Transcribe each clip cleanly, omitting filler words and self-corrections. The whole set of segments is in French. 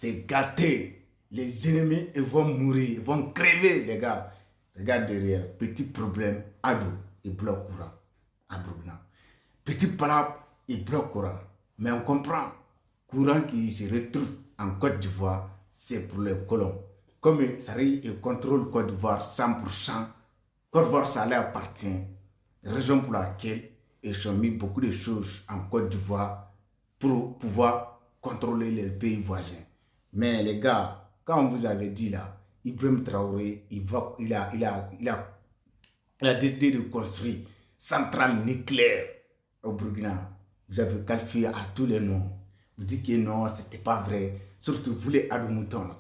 c'est gâté. Les ennemis, ils vont mourir, ils vont crever, les gars. Regarde derrière, petit problème, Ado, il bloque courant à Burkina. Petit palabre, il bloque courant. Mais on comprend, courant qui se retrouve en Côte d'Ivoire, c'est pour les colons. Comme Sarri contrôle Côte d'Ivoire 100%, Côte d'Ivoire, ça leur appartient. Raison pour laquelle ils ont mis beaucoup de choses en Côte d'Ivoire pour pouvoir contrôler les pays voisins. Mais les gars, quand on vous avait dit là, Ibrahim Traoré, il a décidé de construire une centrale nucléaire au Burkina. Vous avez qualifié à tous les noms. Vous dites que non, ce n'était pas vrai. Surtout vous les Adoumoutons.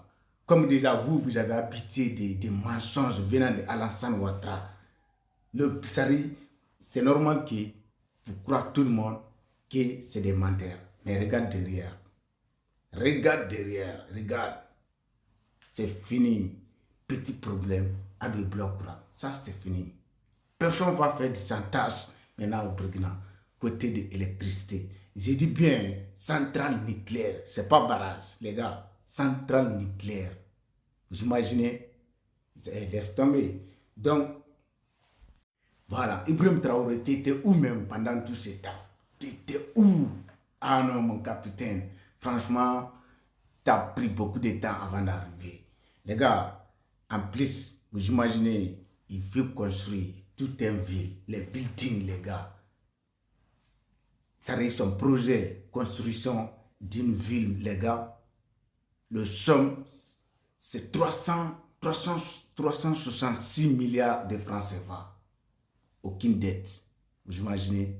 Comme déjà vous avez habité des mensonges venant d'Alassane Ouattara. C'est normal que vous croyez tout le monde que c'est des menteurs. Mais regarde derrière. Regarde derrière. Regarde. C'est fini. Petit problème à des blocs. Ça, c'est fini. Personne ne va faire du chantage maintenant au Burkina côté de l'électricité. J'ai dit bien, centrale nucléaire. C'est pas barrage, les gars. Centrale nucléaire. Vous imaginez? Laisse tomber. Donc, voilà. Ibrahim Traoré, tu étais où même pendant tout ce temps? Tu étais où? Ah non, mon capitaine. Franchement, tu as pris beaucoup de temps avant d'arriver. Les gars, en plus, vous imaginez, il veut construire toute une ville, les buildings, les gars. Ça reste son projet, construction d'une ville, les gars. Le somme, c'est 366 milliards de francs CFA. Aucune dette. Vous imaginez?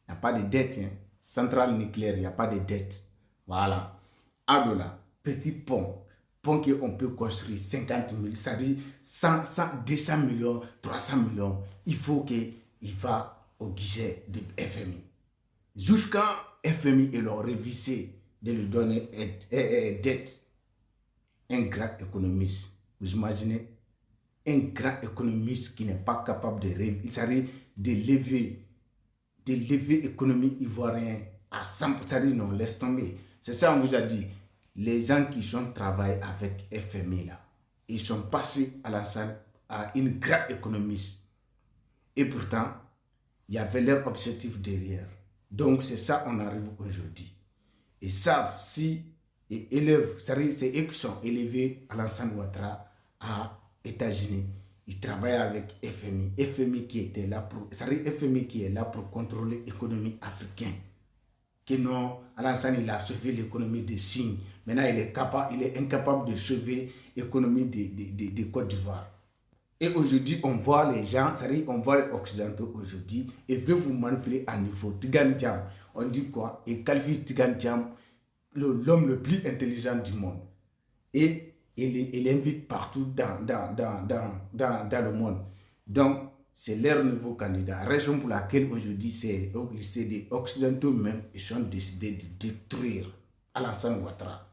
Il n'y a pas de dette. Hein? Centrale nucléaire, il n'y a pas de dette. Voilà. Adola, petit pont. Pont qu'on peut construire 50 000, c'est-à-dire 200 millions, 300 millions. Il faut qu'il va au guichet de FMI. Jusqu'à FMI, ils ont révisé de lui donner dette. Un grand économiste, vous imaginez? Un grand économiste qui n'est pas capable de lever l'économie ivoirienne à 100%. C'est-à-dire non, laisse tomber. C'est ça on vous a dit. Les gens qui sont travaillés avec FMI là, ils sont passés à la salle à une grande économiste. Et pourtant, il y avait leur objectif derrière. Donc c'est ça on arrive aujourd'hui. Ils savent si ils élèvent, c'est eux qui sont élevés à Alassane Ouattara à États-Unis. Ils travaillent avec FMI. FMI qui était là pour, FMI qui est là pour contrôler l'économie africaine. Que non, Alassane il a sauvé l'économie de Chine. Maintenant il est incapable de sauver l'économie de Côte d'Ivoire. Et aujourd'hui, on voit les gens, c'est-à-dire on voit les Occidentaux aujourd'hui, et veut vous manipuler à niveau. Tigan Djam, on dit quoi? Et qualifie Tigan Djam l'homme le plus intelligent du monde. Et il invite partout dans le monde. Donc, c'est leur nouveau candidat. Raison pour laquelle aujourd'hui, c'est des Occidentaux même, ils ont décidé de détruire Alassane Ouattara.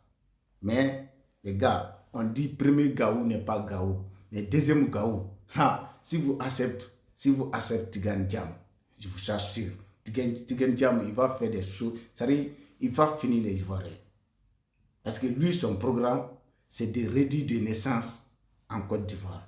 Mais, les gars, on dit premier Gaou n'est pas Gaou. Mais deuxième Gaou, si vous acceptez Tigan Djam, je vous assure, Tigan Djam, il va faire des choses, c'est-à-dire, il va finir les Ivoiriens. Parce que lui, son programme, c'est de réduire des naissances en Côte d'Ivoire.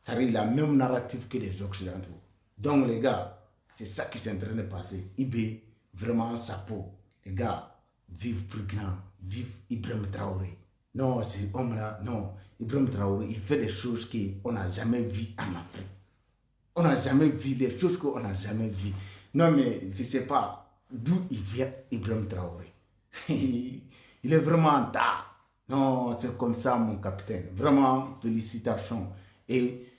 C'est-à-dire, il a le même narratif que les Occidentaux. Donc, les gars, c'est ça qui s'est en train de passer. IB, vraiment, sa peau. Les gars, vive Burkina, vive Ibrahim Traoré. Non, cet homme-là, non. Ibrahim Traoré, il fait des choses qu'on n'a jamais vues en Afrique. On n'a jamais vu des choses qu'on n'a jamais vues. Non, mais je ne sais pas d'où il vient, Ibrahim Traoré. Il est vraiment en tard. Non, c'est comme ça, mon capitaine. Vraiment, félicitations. Et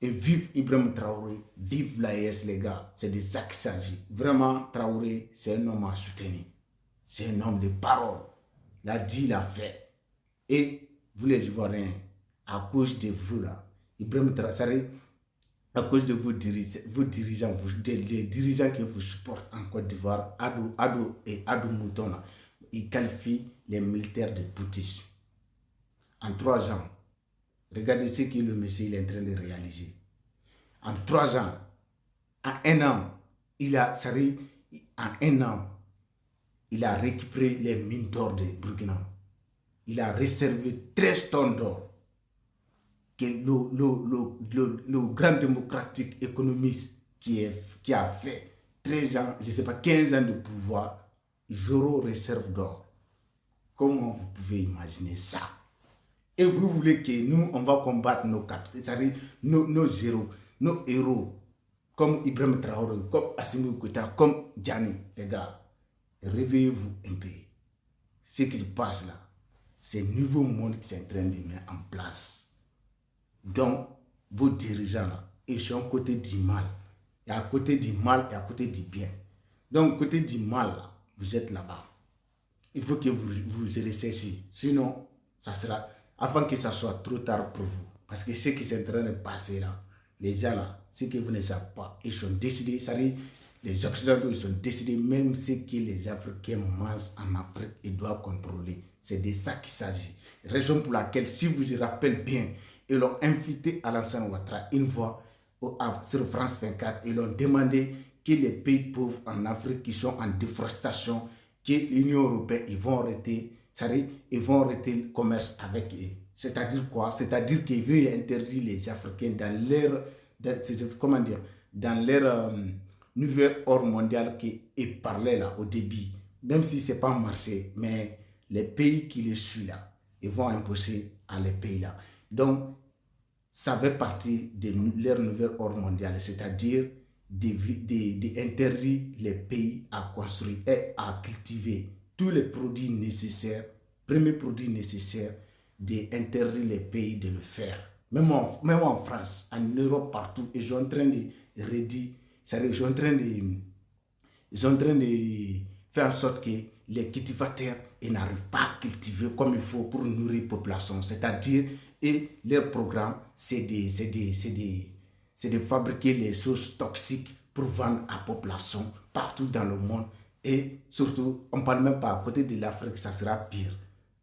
vive Ibrahim Traoré, vive l'AES, les gars. C'est de ça qu'il s'agit. Vraiment, Traoré, c'est un homme à soutenir. C'est un homme de parole. Il a dit, il a fait. Et vous les Ivoiriens, à cause de vous là, Ibrahim Traoré, à cause de vos dirigeants, les dirigeants qui vous supportent en Côte d'Ivoire, Ado et Adou Mouton, ils qualifient les militaires de putschistes. En 3 ans, regardez ce que le monsieur est en train de réaliser. En 3 ans, en 1 an, il a récupéré les mines d'or de Burkina. il a réservé 13 tonnes d'or que le grand démocratique économiste qui a fait 13 ans, je ne sais pas, 15 ans de pouvoir, zéro réserve d'or. Comment vous pouvez imaginer ça? Et vous voulez que nous, on va combattre nos capitaux, c'est-à-dire nos héros, comme Ibrahim Traoré, comme Assimi Goïta, comme Diani, les gars, réveillez-vous un peu. Ce qui se passe là, c'est un nouveau monde qui est en train de mettre en place. Donc, vos dirigeants là, ils sont à côté du mal. Et à côté du mal et à côté du bien. Donc, côté du mal là, vous êtes là-bas. Il faut que vous réfléchissiez. Sinon, ça sera, avant que ça soit trop tard pour vous. Parce que ce qui est en train de passer là, les gens là, ce que vous ne savez pas, ils sont décidés, ça dit, les Occidentaux, ils sont décidés, même ce que les Africains mangent en Afrique, ils doivent contrôler. C'est de ça qu'il s'agit. Raison pour laquelle, si vous vous rappelez bien, ils l'ont invité à Alassane Ouattara une fois sur France 24, ils ont demandé que les pays pauvres en Afrique qui sont en déforestation, que l'Union européenne, ils vont arrêter le commerce avec eux. C'est-à-dire quoi? C'est-à-dire qu'ils veulent interdire les Africains dans leur nouvel ordre mondial qui est parlé là au début. Même si ce n'est pas marché, mais les pays qui les suivent là, ils vont imposer à les pays là. Donc, ça fait partie de leur nouvel ordre mondial, c'est-à-dire d'interdire les pays à construire et à cultiver tous les produits nécessaires, premiers produits nécessaires, d'interdire les pays de le faire. Même en France, en Europe, partout, ils sont en train de réduire, ils sont en train de faire en sorte que les cultivateurs n'arrivent pas à cultiver comme il faut pour nourrir la population. C'est-à-dire, et leur programme, c'est de fabriquer les choses toxiques pour vendre à la population partout dans le monde. Et surtout, on ne parle même pas à côté de l'Afrique, ça sera pire.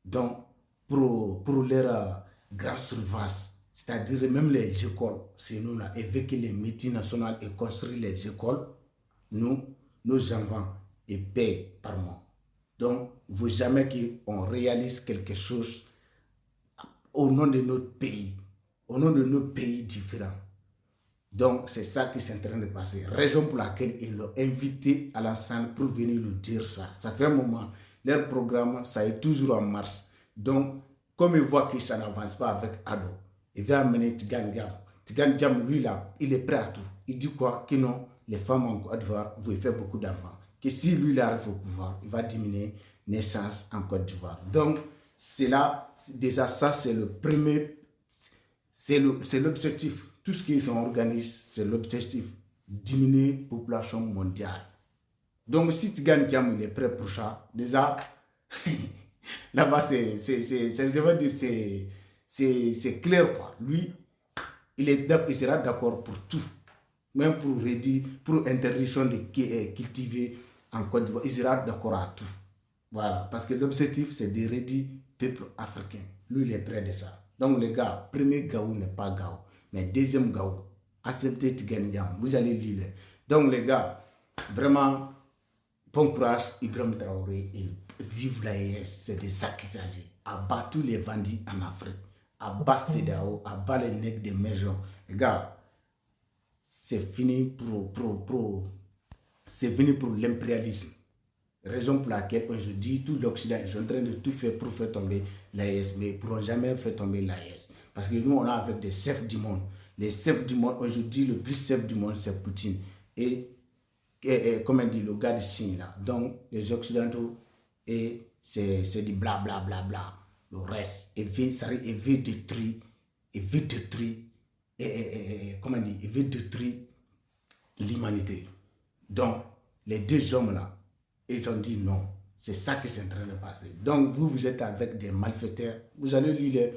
Donc, pour leur grande surface, c'est-à-dire même les écoles, c'est nous là, et vu que les multinationales ont construit les écoles, nos enfants, ils payent par mois. Donc, il ne faut jamais qu'on réalise quelque chose au nom de notre pays, au nom de nos pays différents. Donc, c'est ça qui est en train de passer. Raison pour laquelle ils l'ont invité à Alassane pour venir nous dire ça. Ça fait un moment. Leur programme, ça est toujours en marche. Donc, comme ils voient que ça n'avance pas avec Ado, il va amener Tigane Diam. Tigane Diam, lui là, il est prêt à tout. Il dit quoi? Que non, les femmes en Côte d'Ivoire vont faire beaucoup d'enfants. Que si lui il arrive au pouvoir, il va diminuer les naissances en Côte d'Ivoire. Donc, c'est là, déjà ça, c'est le premier, c'est l'objectif. Tout ce qu'ils organisent, c'est l'objectif. Diminuer la population mondiale. Donc, si Tigane Diam il est prêt pour ça, déjà, là-bas, je veux dire, c'est clair, quoi. Lui, il sera d'accord pour tout. Même pour interdiction de cultiver en Côte d'Ivoire, il sera d'accord à tout. Voilà, parce que l'objectif, c'est de réduire le peuple africain. Lui, il est près de ça. Donc, les gars, premier Gaou n'est pas Gaou. Mais deuxième Gaou, acceptez Tigane Diam. Vous allez lire. Donc, les gars, vraiment, bon courage, Ibrahim Traoré, et vive l'AES. C'est de ça qu'il s'agit. Abat tous les bandits en Afrique. Abat CEDEAO, abat les nègres des maisons. Les gars, c'est fini pour l'impérialisme. Raison pour laquelle aujourd'hui tout l'Occident est en train de tout faire pour faire tomber l'AES, mais ils ne pourront jamais faire tomber l'AES. Parce que nous, on a avec des chefs du monde. Les chefs du monde, aujourd'hui, le plus chef du monde, c'est Poutine. Et comme on dit, le gars de Chine, là. Donc, les Occidentaux, et c'est du bla bla bla bla. Le reste, il veut détruire, comment on dit, il veut détruire l'humanité. Donc, les deux hommes là, ils ont dit non. C'est ça qui est en train de passer. Donc, vous êtes avec des malfaiteurs. Vous allez lire